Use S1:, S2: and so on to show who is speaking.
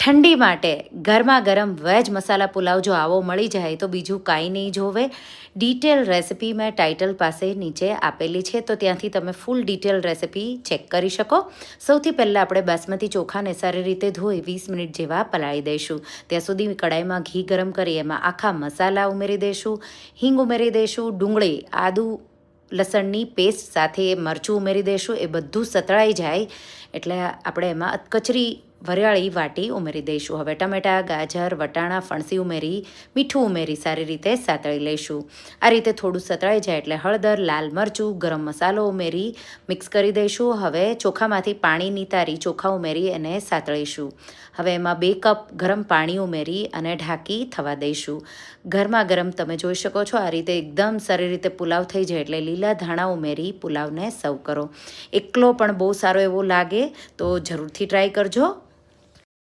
S1: ઠંડી માટે ગરમા ગરમ વેજ મસાલા પુલાવ જો આવો મળી જાય તો બીજું કાંઈ નહીં જોવે. ડિટેલ રેસિપી મેં ટાઇટલ પાસે નીચે આપેલી છે, તો ત્યાંથી તમે ફૂલ ડિટેલ રેસિપી ચેક કરી શકો. સૌથી પહેલાં આપણે બાસમતી ચોખાને સારી રીતે ધોઈ 20 મિનિટ જેવા પલાળી દઈશું. ત્યાં સુધી કડાઈમાં ઘી ગરમ કરી એમાં આખા મસાલા ઉમેરી દઈશું, હિંગ ઉમેરી દઈશું, ડુંગળી, આદું, લસણની પેસ્ટ સાથે મરચું ઉમેરી દઈશું. એ બધું સતળાઈ જાય એટલે આપણે એમાં કચરી વરિયાળી વાટી ઉમેરી દઈશું. હવે ટમેટાં, ગાજર, વટાણા, ફણસી ઉમેરી મીઠું ઉમેરી સારી રીતે સાતળી લઈશું. આ રીતે થોડું સતળાઈ જાય એટલે હળદર, લાલ મરચું, ગરમ મસાલો ઉમેરી મિક્સ કરી દઈશું. હવે ચોખામાંથી પાણી નિતારી ચોખા ઉમેરી એને સાતળીશું. હવે એમાં 2 કપ ગરમ પાણી ઉમેરી અને ઢાંકી થવા દઈશું. ગરમા ગરમ તમે જોઈ શકો છો આ રીતે એકદમ સારી રીતે પુલાવ થઈ જાય એટલે લીલા ધાણા ઉમેરી પુલાવને સર્વ કરો. એકલો પણ બહુ સારો એવો લાગે તો જરૂરથી ટ્રાય કરજો.